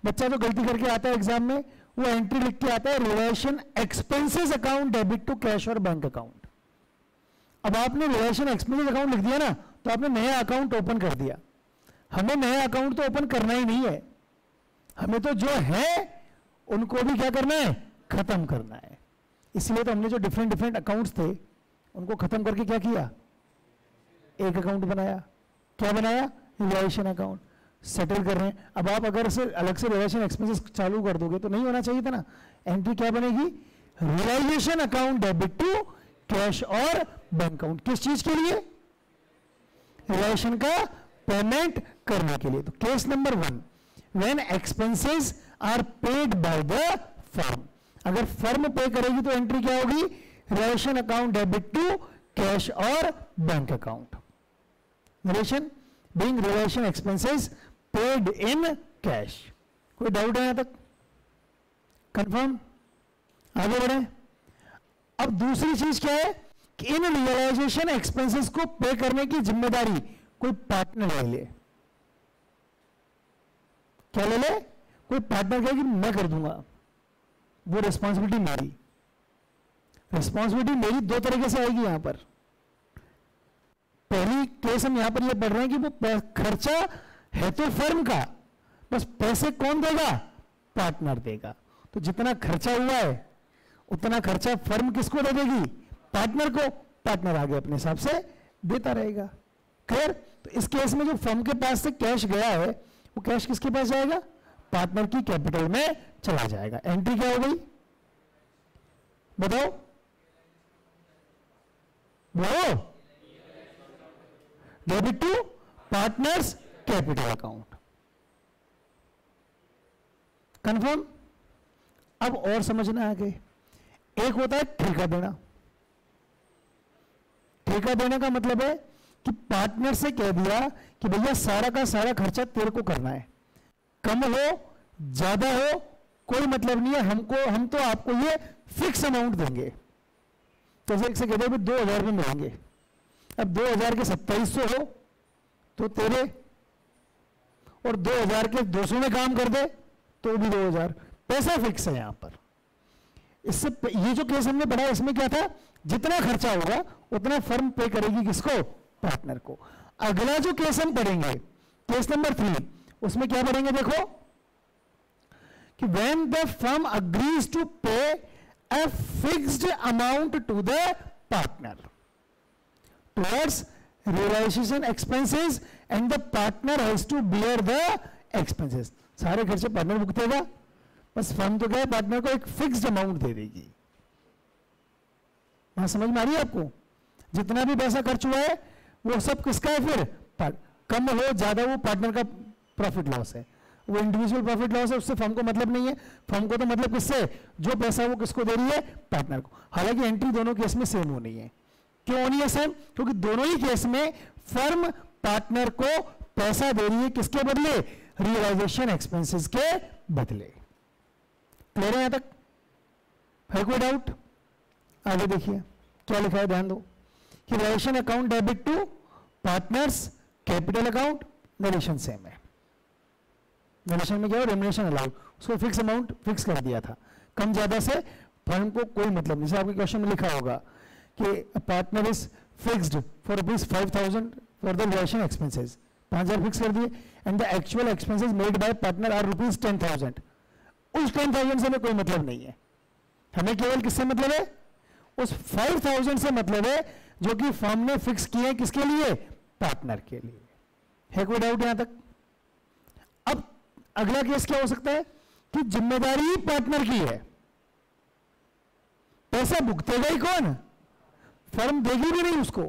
बच्चा तो गलती करके आता है एग्जाम में, वो एंट्री लिख के आता है realisation expenses account debit to cash और बैंक अकाउंट। अब आपने रिलेशन एक्सपेंसेस अकाउंट लिख दिया ना, तो आपने नया अकाउंट ओपन कर दिया। हमें नया अकाउंट तो ओपन करना ही नहीं है, हमें तो जो है उनको भी क्या करना है? खत्म करना है। इसलिए तो हमने जो डिफरेंट अकाउंट्स थे उनको खत्म करके क्या किया? एक अकाउंट बनाया। क्या बनाया? Realisation account. सेटल कर रहे हैं। अब आप अगर से अलग से रिलेशन एक्सपेंसेस चालू कर दोगे तो नहीं होना चाहिए था ना। एंट्री क्या बनेगी? Realisation account debit to cash और बैंक अकाउंट। किस चीज के लिए? रिलेशन का पेमेंट करने के लिए। तो case number 1, when expenses are paid by the firm. अगर फर्म पे करेगी तो एंट्री क्या होगी? Realisation account debit to cash और bank account. Realisation being realisation expenses paid in cash. कोई डाउट है यहां तक? कंफर्म? आगे बढ़े। अब दूसरी चीज क्या है कि इन रियलाइजेशन एक्सपेंसेस को पे करने की जिम्मेदारी कोई पार्टनर ले ले। क्या ले ले? कोई पार्टनर कहे कि मैं कर दूंगा, वो रिस्पॉन्सिबिलिटी मेरी। रिस्पॉन्सिबिलिटी मेरी दो तरीके से आएगी यहां पर। पहली केस हम यहां पर ये पढ़ रहे हैं कि वो खर्चा है तो फर्म का, बस पैसे कौन देगा? पार्टनर देगा। तो जितना खर्चा हुआ है उतना खर्चा फर्म किसको दे देगी? पार्टनर को। पार्टनर आगे अपने हिसाब से देता रहेगा। खैर, तो इस केस में जो फर्म के पास से कैश गया है वो कैश किसके पास जाएगा? पार्टनर की कैपिटल में चला जाएगा। एंट्री क्या हो गई? बताओ बोलो। Debit to partners capital account. Confirm? अब और समझना आगे। एक होता है ठेका देना। ठेका देने का मतलब है कि पार्टनर से कह दिया कि भैया सारा का सारा खर्चा तेरे को करना है, कम हो ज्यादा हो कोई मतलब नहीं है, हम तो आपको ये फिक्स अमाउंट देंगे। तो एक से कहते हैं 2000 में मिलेंगे। अब 2000 के 2700 हो तो तेरे, और 2000 के 200 में काम कर दे तो भी 2000। पैसा फिक्स है यहां पर। इससे ये जो केस हमने पढ़ा इसमें क्या था? जितना खर्चा होगा उतना फर्म पे करेगी किसको? पार्टनर को। अगला जो केस हम पढ़ेंगे, केस नंबर 3, उसमें क्या पढ़ेंगे? देखो कि when the firm agrees to pay a fixed amount to the partner towards realization expenses and the partner has to bear the expenses। सारे खर्चे पार्टनर भुगतेगा, बस फर्म तो क्या है पार्टनर को एक फिक्स्ड अमाउंट दे देगी। वहां समझ में आ रही है आपको? जितना भी पैसा खर्च हुआ है वो सब किसका है? फिर कम हो ज्यादा वो पार्टनर का प्रॉफिट लॉस है, वो इंडिविजुअल प्रॉफिट लॉस है, उससे फर्म को मतलब नहीं है। फर्म को तो मतलब किससे? जो पैसा वो किसको दे रही है? पार्टनर को। हालांकि एंट्री दोनों केस में सेम होनी है। क्यों होनी है सेम? क्योंकि दोनों ही केस में फर्म पार्टनर को पैसा दे रही है किसके बदले? रियलाइजेशन एक्सपेंसेस के बदले। क्लियर है यहां तक? है कोई डाउट? आगे देखिए क्या लिखा है, ध्यान दो कि realisation account debit to partners capital account. Realisation same है। रिलेशन में क्या हो? रेम्युनरेशन अलाउड, उसको फिक्स अमाउंट फिक्स कर दिया था। कम ज्यादा से फर्म को कोई मतलब नहीं। जैसे आपके क्वेश्चन में लिखा होगा कि partner is fixed for ₹5000 for the realisation expenses. 5000 fix कर दिए and the actual expenses made by partner are ₹10,000। उस 10,000 से हमें कोई मतलब नहीं है। हमें केवल किससे मतलब है? उस 5,000 से मतलब है जो कि फर्म ने फिक्स किए किसके लिए? पार्टनर के लिए। है कोई डाउट यहां तक? अब अगला केस क्या हो सकता है कि जिम्मेदारी पार्टनर की है, पैसा भुगतेगा ही कौन? फर्म देगी भी नहीं उसको।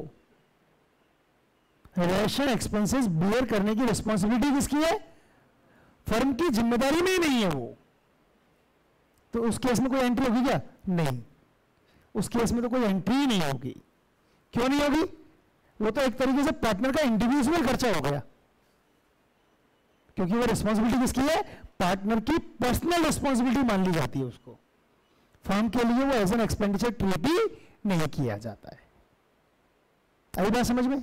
रिलेशन एक्सपेंसेस बियर करने की रिस्पॉन्सिबिलिटी किसकी है? फर्म की जिम्मेदारी में ही नहीं है वो। तो उस केस में कोई एंट्री होगी क्या? नहीं, उस केस में तो कोई एंट्री ही नहीं होगी। क्यों नहीं होगी? वो तो एक तरीके से पार्टनर का इंडिविजुअल खर्चा हो गया। क्योंकि वो रिस्पॉन्सिबिलिटी किसकी है, पार्टनर की पर्सनल रिस्पॉन्सिबिलिटी मान ली जाती है उसको, फर्म के लिए वो एज एन एक्सपेंडिचर ट्रीट ही नहीं किया जाता है। आई बात समझ में,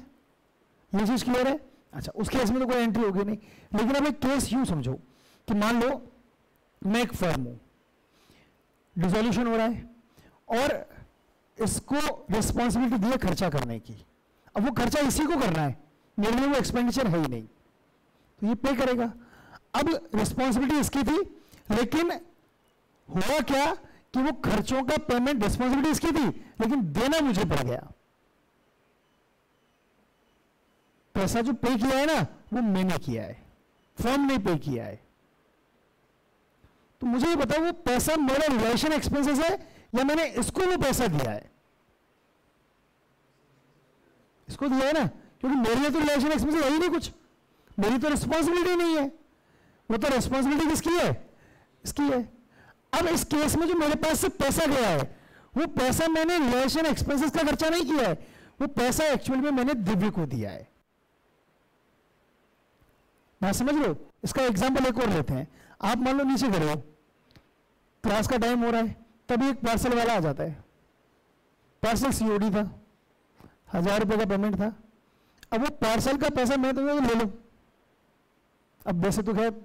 ये चीज क्लियर है। अच्छा, उस केस में तो कोई एंट्री होगी नहीं, लेकिन अब एक केस यूं समझो कि मान लो मैं एक फर्म हूं, डिसोल्यूशन हो रहा है और इसको रिस्पॉन्सिबिलिटी दी है खर्चा करने की, अब वो खर्चा इसी को करना है, मेरे लिए वो एक्सपेंडिचर है ही नहीं, तो ये पे करेगा। अब रिस्पॉन्सिबिलिटी इसकी थी, लेकिन हुआ क्या कि वो खर्चों का पेमेंट रिस्पॉन्सिबिलिटी इसकी थी, लेकिन देना मुझे पड़ गया। पैसा जो पे किया है ना वो मैंने किया है, फर्म ने पे किया है। तो मुझे ये बताओ वो पैसा मेरा रिलेशन एक्सपेंसेस है या मैंने इसको वो पैसा दिया है? इसको दिया है ना, क्योंकि मेरे लिए तो रिलेशन एक्सपेंसेस है ही नहीं कुछ, मेरी तो रिस्पॉन्सिबिलिटी नहीं है, वो तो रिस्पॉन्सिबिलिटी किसकी है, इसकी है। अब इस केस में जो मेरे पास से पैसा गया है, वो पैसा मैंने रिलेशन एक्सपेंसेस का खर्चा नहीं किया है, वो पैसा एक्चुअल में मैंने दिव्य को दिया है। बात समझ लो। इसका एग्जाम्पल एक और लेते हैं। आप मान लो नीचे खड़े हो, क्लास का टाइम हो रहा है, तभी एक पार्सल वाला आ जाता है, पार्सल सीओडी था, 1000 रुपए का पेमेंट था। अब वो पार्सल का पैसा मैं तुम्हें ले लो, अब वैसे तो खैर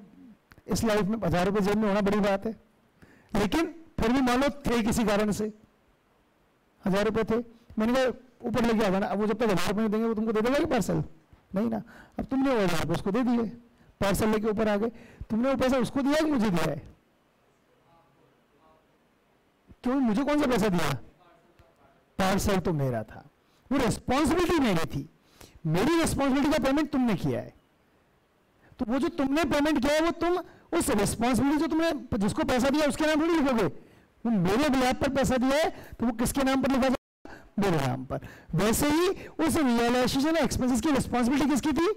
इस लाइफ में 1000 रुपए जेब में होना बड़ी बात है, लेकिन फिर भी मान लो थे किसी कारण से 1000 रुपए थे, मैंने कहा ऊपर लेके आ जाना। अब वो जब तक 1000 रुपए देंगे वो तुमको दे देगा कि पार्सल नहीं ना। अब तुमने वो 1000 रुपए उसको दे दिए, पार्सल लेके ऊपर आ गए, तुमने वो पैसा उसको दिया कि मुझे दिया है? क्यों, मुझे कौन सा पैसा दिया? पार्सल तो मेरा था, वो रिस्पॉन्सिबिलिटी मेरी थी, मेरी रिस्पॉन्सिबिलिटी का पेमेंट तुमने किया है। तो वो जो तुमने पेमेंट किया है वो तुम उस रिस्पॉन्सिबिलिटी जो तुमने जिसको पैसा दिया उसके नाम थोड़ी लिखोगे, वो मेरे बिहाफ पर पैसा दिया है तो वो किसके नाम पर लिखा जाएगा? मेरे नाम पर। वैसे ही उस रियलाइजेशन एक्सपेंसेस की रिस्पॉन्सिबिलिटी किसकी थी?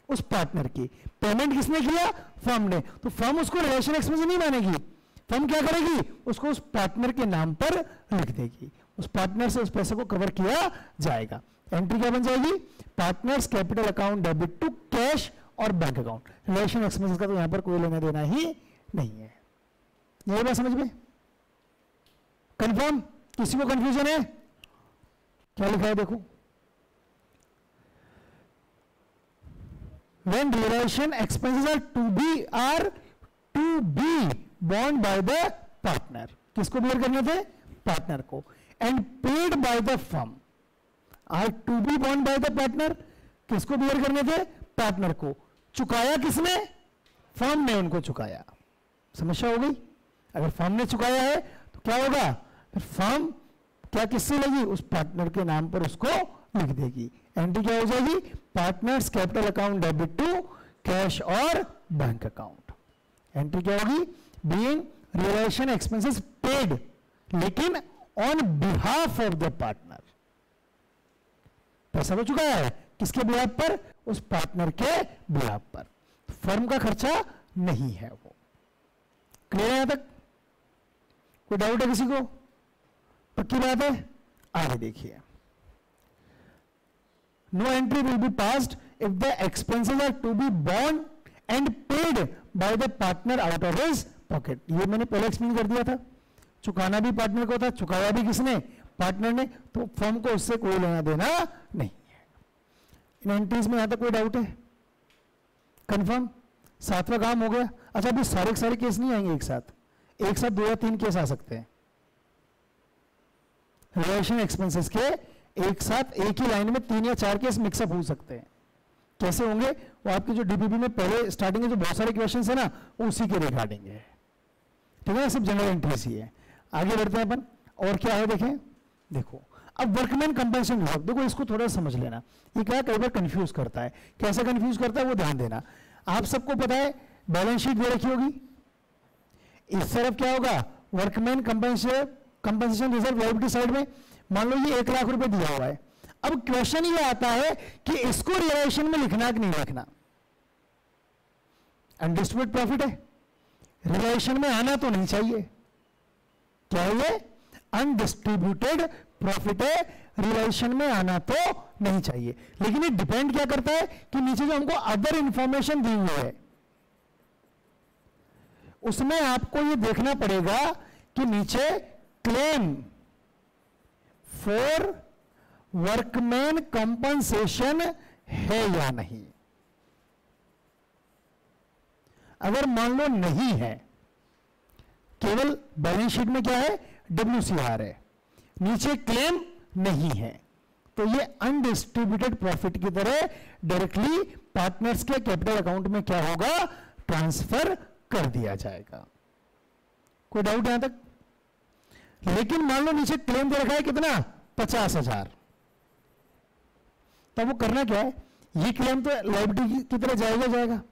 उस पार्टनर की। पेमेंट किसने किया? फर्म ने। तो फर्म उसको रिलेशन एक्सपेंस नहीं मानेगी, फर्म क्या करेगी? उसको उस पार्टनर के नाम पर लिख देगी, उस पार्टनर से उस पैसे को कवर किया जाएगा। एंट्री क्या बन जाएगी? Partners capital account debit to cash और बैंक अकाउंट। रिलेशन एक्सपेंसेस का तो यहां पर कोई लेना देना ही नहीं है। यही बात समझ में? कंफर्म? किसी को कंफ्यूजन है? क्या लिखा है देखो, when realization expenses are to be borne by the partner, किसको बेयर करने थे? पार्टनर को। and paid by the firm are to be borne by the partner, किसको बेयर करने थे? पार्टनर को। चुकाया किसने? फर्म ने उनको चुकाया। समस्या हो गई? अगर फर्म ने चुकाया है तो क्या होगा? फिर फर्म क्या किससे लेगी? उस पार्टनर के नाम पर उसको लिख देगी। एंट्री क्या हो जाएगी? Partners capital account debit to cash और बैंक अकाउंट। एंट्री क्या होगी? बीइंग रियलाइजेशन एक्सपेंसेस पेड, लेकिन on behalf of the partner. पैसा तो चुकाया है, किसके बिहाफ पर? उस पार्टनर के बिहाफ पर। फर्म का खर्चा नहीं है वो। क्लियर है यहां तक? कोई डाउट है किसी को? पक्की बात है? आगे देखिए। No entry will be passed if the expenses are to be borne and paid by the partner out of his pocket. ये मैंने पहले एक्सप्लेन कर दिया था। चुकाना भी पार्टनर को था, चुकाया भी किसने? पार्टनर ने। तो फर्म को उससे कोई लेना देना नहीं है। इन एंट्रीज में यहां तक कोई डाउट है? कंफर्म? 7वां काम हो गया। अच्छा, अभी सारे केस नहीं आएंगे एक साथ 2 या 3 केस आ सकते हैं रिलेशन एक्सपेंसेस के। एक साथ एक ही लाइन में 3 या 4 केस मिक्सअप हो सकते हैं। कैसे होंगे? वो आपके जो डीपीपी में पहले स्टार्टिंग में जो बहुत सारे क्वेश्चंस है ना, वो उसी के रिगार्डिंग है। ठीक है, सब जनरल एंट्रीज ही है। आगे बढ़ते हैं अपन। और क्या है देखें, देखो अब वर्कमैन कंपनसेशन विभाग, देखो इसको थोड़ा समझ लेना। ये क्या कई बार कंफ्यूज करता है। कैसे कंफ्यूज करता है वो ध्यान देना। आप सबको पता है बैलेंस शीट दे रखी होगी, इस तरफ क्या होगा? Workman compensation reserve liability side में मान लो ये 1 लाख रुपए दिया हुआ है। अब क्वेश्चन ये आता है कि इसको रियलाइजेशन में लिखना कि नहीं लिखना। अनडिस्ट्रीब्यूटेड प्रॉफिट है, रियलाइजेशन में आना तो नहीं चाहिए। क्या है ये? अनडिस्ट्रीब्यूटेड प्रॉफिट है, रियलाइजेशन में आना तो नहीं चाहिए। लेकिन ये डिपेंड क्या करता है कि नीचे जो हमको अदर इंफॉर्मेशन दी हुई है, उसमें आपको ये देखना पड़ेगा कि नीचे क्लेम फॉर वर्कमैन कंपनसेशन है या नहीं। अगर मान लो नहीं है, केवल बैलेंस शीट में क्या है, WCR है, नीचे क्लेम नहीं है, तो ये अनडिस्ट्रीब्यूटेड प्रॉफिट की तरह डायरेक्टली पार्टनर्स के कैपिटल अकाउंट में क्या होगा, ट्रांसफर कर दिया जाएगा। कोई डाउट यहां तक? लेकिन मान लो नीचे क्लेम दे रखा है कितना, 50,000, तब वो करना क्या है, ये क्लेम तो लायबिलिटी की तरह जाएगा,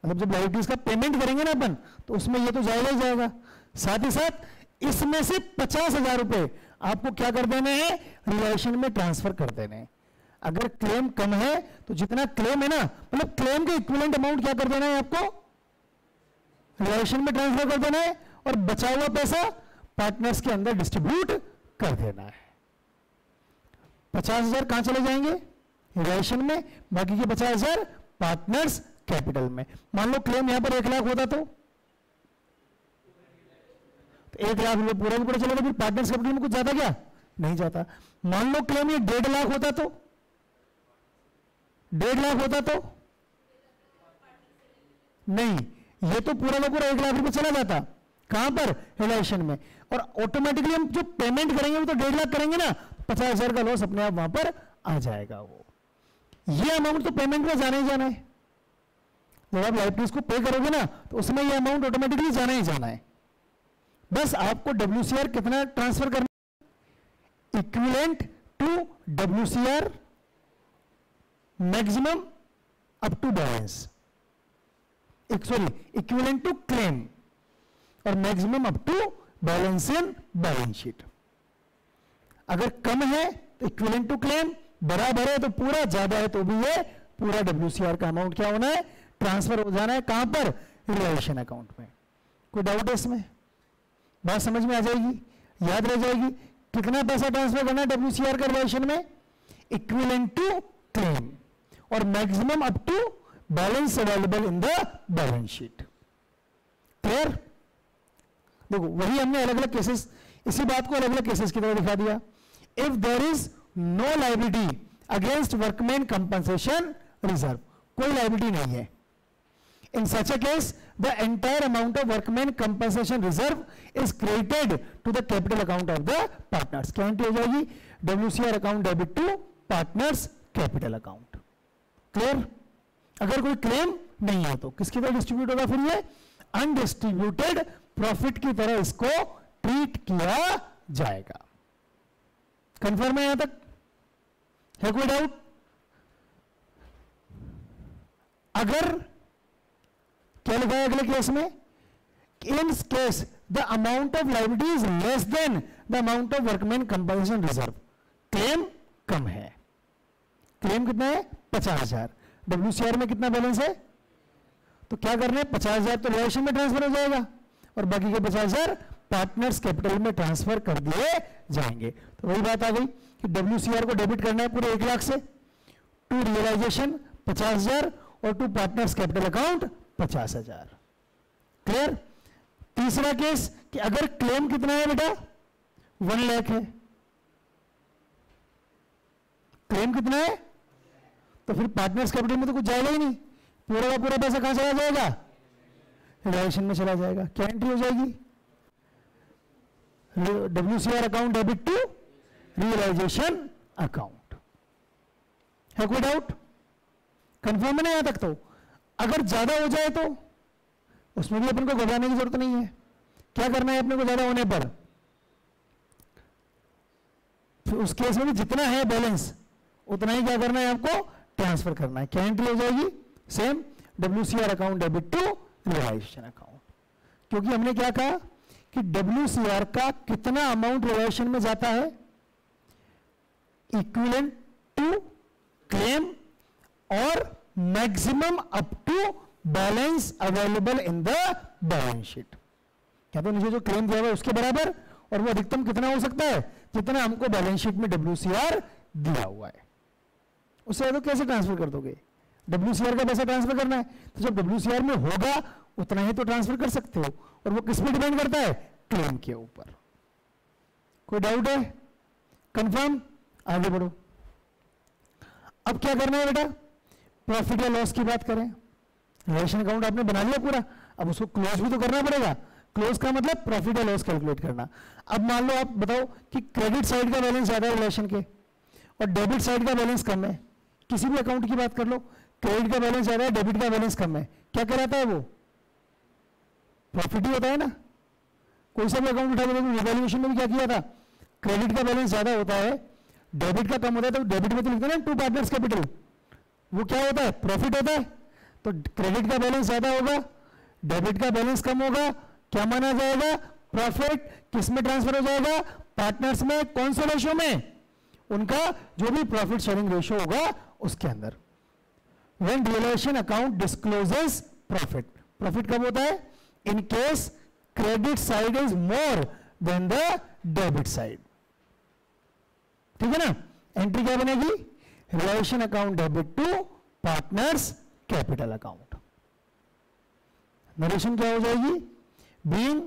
मतलब जब लायबिलिटीज का पेमेंट करेंगे ना अपन, तो उसमें ये तो जाएगा। साथ ही साथ इसमें से 50,000 रुपए आपको क्या कर देने हैं, रिलेशन में ट्रांसफर कर देने हैं। अगर क्लेम कम है तो जितना क्लेम है ना, मतलब क्लेम के इक्विवेलेंट अमाउंट क्या कर देना है आपको, रिलेशन में ट्रांसफर कर देना है, और बचा हुआ पैसा पार्टनर्स के अंदर डिस्ट्रीब्यूट कर देना है। 50,000 कहां चले जाएंगे, रिलेशन में, बाकी के 50,000 पार्टनर्स कैपिटल में। मान लो क्लेम यहां पर 1 लाख होता तो 1 लाख रुपए पूरा भी पूरा चलेगा, फिर पार्टनर्स कैपिटल में कुछ जाता क्या, नहीं जाता। मान लो क्लेम ये 1.5 लाख होता तो 1.5 लाख होता तो नहीं, ये तो पूरा का पूरा 1 लाख रुपए चला जाता, कहां पर, रिलेशन में, और ऑटोमेटिकली हम जो पेमेंट करेंगे वो तो 1.5 लाख करेंगे ना, 50,000 का लॉस अपने आप वहां पर आ जाएगा। वो ये अमाउंट तो पेमेंट में जाना ही जाना है, जब आप लाइबिलिटीज को पे करोगे ना तो उसमें ये अमाउंट ऑटोमेटिकली जाना ही जाना है। बस आपको WCR कितना ट्रांसफर करना, equivalent to WCR maximum up to balance, sorry equivalent to claim और maximum up to balance in balance sheet. अगर कम है तो इक्विवेलेंट टू क्लेम, बराबर है तो पूरा, ज्यादा है तो भी ये पूरा WCR का अमाउंट क्या होना है, ट्रांसफर हो जाना है, कहां पर, रिलेशन अकाउंट में। कोई डाउट है इसमें? बात समझ में आ जाएगी, याद रह जाएगी। कितना पैसा ट्रांसफर करना है WCR का रिलेशन में, इक्विवेलेंट टू क्लेम और maximum up to balance available in the balance sheet. Clear? देखो वही हमने अलग अलग केसेस, इसी बात को अलग अलग केसेस की तरह दिखा दिया। If there is no liability against workman compensation reserve, कोई लायबिलिटी नहीं है, in such a case the entire amount of workman compensation reserve is credited to the capital account of the partners। क्या entry हो जाएगी, WCR account debit to partners capital account. Clear? अगर कोई claim नहीं है तो किसकी तरह डिस्ट्रीब्यूट होगा, फिर ये अनडिस्ट्रीब्यूटेड प्रॉफिट की तरह इसको ट्रीट किया जाएगा। कंफर्म है यहां तक? है कोई डाउट? अगर क्या लिखा है अगले केस में, in case the amount of liability is less than the amount of workman compensation reserve, claim कम है, क्लेम कितना है, 50,000, WCR में कितना बैलेंस है, तो क्या करना है, 50,000 तो रिलेशन में ट्रांसफर हो जाएगा और बाकी के 50,000 पार्टनर्स कैपिटल में ट्रांसफर कर दिए जाएंगे। तो वही बात आ गई कि WCR को डेबिट करना है पूरे 1 लाख से, टू रियलाइजेशन 50,000 और to partners capital account 50,000। Clear? तीसरा केस कि अगर क्लेम कितना है बेटा, 1 लाख है, क्लेम कितना है, तो फिर पार्टनर्स कैपिटल में तो कुछ जाएगा ही नहीं, पूरा का पूरा पैसा कहां चला जाएगा, रिलेशन में चला जाएगा। क्या एंट्री हो जाएगी, WCR account debit to realisation account. है कोई डाउट? कंफर्म है ना यहां तक? तो अगर ज्यादा हो जाए तो उसमें भी अपन को घबराने की जरूरत नहीं है। क्या करना है अपने को ज्यादा होने पर, फिर उस केस में भी जितना है बैलेंस उतना ही क्या करना है आपको, ट्रांसफर करना है। क्या एंट्री हो जाएगी, same WCR account debit to realisation account. क्योंकि हमने क्या कहा कि WCR का कितना अमाउंट रियलाइजेशन में जाता है, इक्विवेलेंट टू क्लेम और maximum up to balance available in the balance sheet. क्या तो नीचे जो क्लेम दिया हुआ है उसके बराबर, और वो अधिकतम कितना हो सकता है, जितना हमको बैलेंस शीट में WCR दिया हुआ है। उससे तो कैसे ट्रांसफर कर दोगे, WCR का पैसा ट्रांसफर करना है, तो जब WCR में होगा उतना ही तो ट्रांसफर कर सकते हो, और वो किस पे डिपेंड करता है, क्लेम के ऊपर। कोई डाउट है? कंफर्म? आगे बढ़ो। अब क्या करना है बेटा, प्रॉफिट या लॉस की बात करें। रिलेशन अकाउंट आपने बना लिया पूरा, अब उसको क्लोज भी तो करना पड़ेगा। क्लोज का मतलब प्रॉफिट या लॉस कैलकुलेट करना। अब मान लो आप बताओ कि क्रेडिट साइड का बैलेंस ज्यादा है रिलेशन के और डेबिट साइड का बैलेंस कम है। किसी भी अकाउंट की बात कर लो, क्रेडिट का बैलेंस ज्यादा है, डेबिट का बैलेंस कम है, क्या कहलाता है वो? प्रॉफिट ही होता है ना। कोई सा भी अकाउंट उठा के देखो, रिवैल्यूएशन में भी क्या किया था, क्रेडिट का बैलेंस ज्यादा होता है, डेबिट का कम होता है, तो डेबिट में तो लिखते हैं ना टू पार्टनर्स कैपिटल, वो क्या होता है, प्रॉफिट होता है। तो क्रेडिट का बैलेंस ज्यादा होगा, डेबिट का बैलेंस कम होगा, क्या माना जाएगा, प्रॉफिट। किस में ट्रांसफर हो जाएगा, पार्टनर्स में। कौन से रेशो में, उनका जो भी प्रॉफिट शेयरिंग रेशो होगा उसके अंदर। When realisation account discloses profit, profit कब होता है, in case credit side is more than the debit side. ठीक है ना। एंट्री क्या बनेगी, realisation account debit to partners capital account. Narration क्या हो जाएगी, being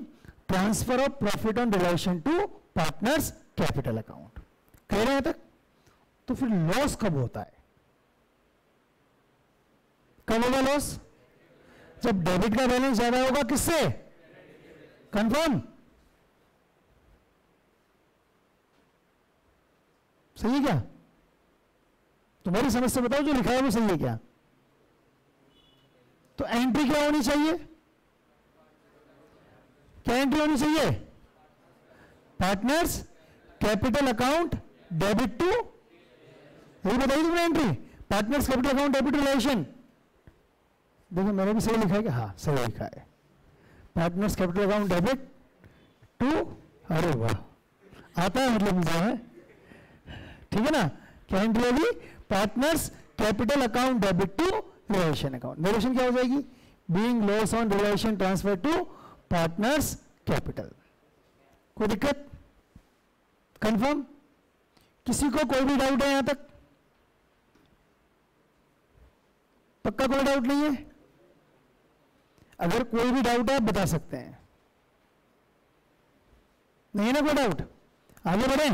transfer of profit on realisation to partners capital account. कह रहे हैं तक? तो फिर लॉस कब होता है, कब होगा लॉस, जब डेबिट का बैलेंस ज्यादा होगा किससे, कंफर्म, सही है क्या? तुम्हारी समझ से बताओ जो लिखा है वो सही है क्या? तो एंट्री क्या होनी चाहिए, क्या एंट्री होनी चाहिए, partners capital account debit to, यही बताइए तुमने entry, partners capital account debit realisation. देखो मैंने भी सही लिखा है कि हाँ सही लिखा है, partners capital account debit to, अरे वाह आता है मतलब मुझे है, ठीक है ना। क्या एंट्री होगी, partners capital account debit to realisation account. Realisation क्या हो जाएगी, being loss on realisation transfer to partners capital. कोई दिक्कत, कंफर्म? किसी को कोई भी डाउट है यहां तक, पक्का कोई डाउट नहीं है? अगर कोई भी डाउट है आप बता सकते हैं, नहीं है ना कोई डाउट, आगे बढ़े।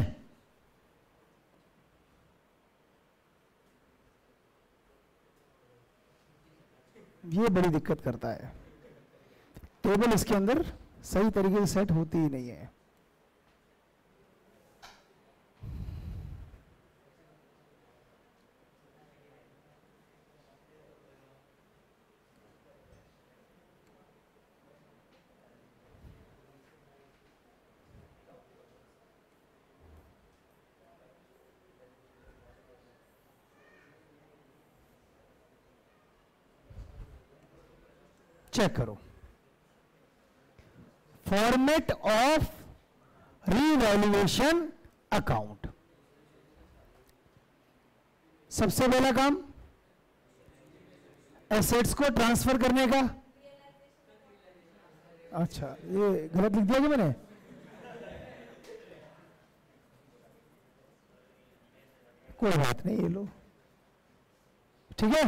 ये बड़ी दिक्कत करता है, टेबल इसके अंदर सही तरीके से सेट होती ही नहीं है। चेक करो, फॉर्मेट ऑफ रीवैल्यूएशन अकाउंट। सबसे पहला काम एसेट्स को ट्रांसफर करने का। अच्छा ये गलत लिख दिया क्या मैंने, कोई बात नहीं, ये लो ठीक है।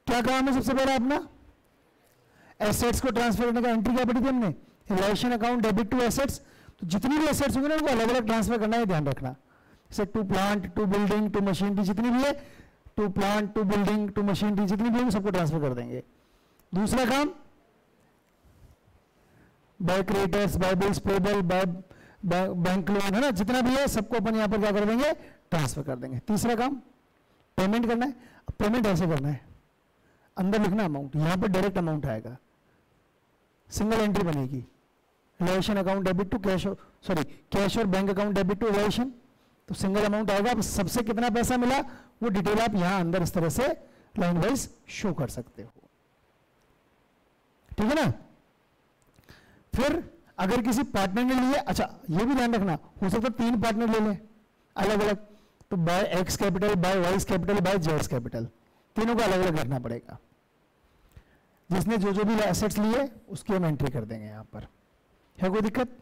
क्या काम है सबसे पहले अपना, एसेट्स को ट्रांसफर करने का। एंट्री क्या पड़ी थी हमने, realisation account debit to assets. तो जितनी भी एसेट्स होंगे ना उनको अलग अलग ट्रांसफर करना है, ध्यान रखना। जैसे to plant, to building, to machinery, जितनी भी है, to plant, to building, to machinery, जितनी भी होंगी सबको ट्रांसफर कर देंगे। दूसरा काम, by creditors, by bills payable, by bank loan, है ना, जितना भी है सबको अपन यहां पर क्या कर देंगे, ट्रांसफर कर देंगे। तीसरा काम पेमेंट करना है। पेमेंट ऐसे करना है, अंदर लिखना अमाउंट, यहां पर डायरेक्ट अमाउंट आएगा, सिंगल एंट्री बनेगी, realisation account debit to cash, sorry cash और bank account debit to realisation, तो सिंगल अमाउंट आएगा। अब सबसे कितना पैसा मिला वो डिटेल आप यहां अंदर इस तरह से लाइन वाइज शो कर सकते हो, ठीक है ना। फिर अगर किसी पार्टनर ने लिए, अच्छा ये भी ध्यान रखना, हो सकता है 3 पार्टनर ले लें अलग अलग, तो by X capital, by Y's capital, by जेड्स कैपिटल, तीनों को अलग अलग रखना पड़ेगा। जिसने जो जो भी एसेट्स लिए उसकी हम एंट्री कर देंगे यहां पर, है कोई दिक्कत?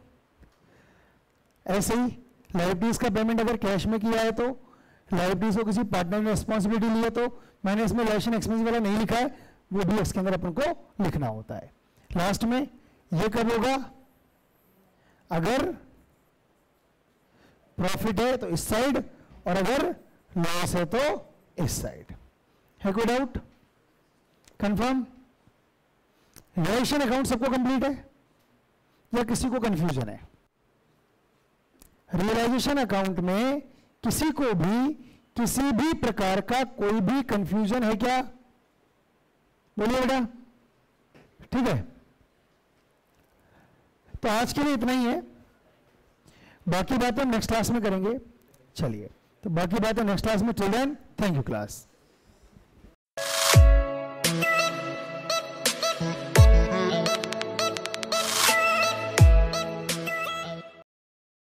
ऐसे ही लायबिलिटीज का पेमेंट अगर कैश में किया है तो लाइबिलिटीज को किसी पार्टनर ने रिस्पॉन्सिबिलिटी ली है तो मैंने इसमें रिलेशन एक्सपेंस वाला नहीं लिखा है, वो डीएक्स के अंदर अपन को लिखना होता है। लास्ट में ये कब होगा, अगर प्रॉफिट है तो इस साइड और अगर लॉस है तो इस साइड। है कोई डाउट? कंफर्म? रिलेशन अकाउंट सबको कंप्लीट है या किसी को कंफ्यूजन है? रियलाइजेशन अकाउंट में किसी को भी किसी भी प्रकार का कोई भी कंफ्यूजन है क्या? बोलिए बेटा। ठीक है, तो आज के लिए इतना ही है, बाकी बातें नेक्स्ट क्लास में करेंगे। चलिए, तो बाकी बातें नेक्स्ट क्लास में। Till then thank you class.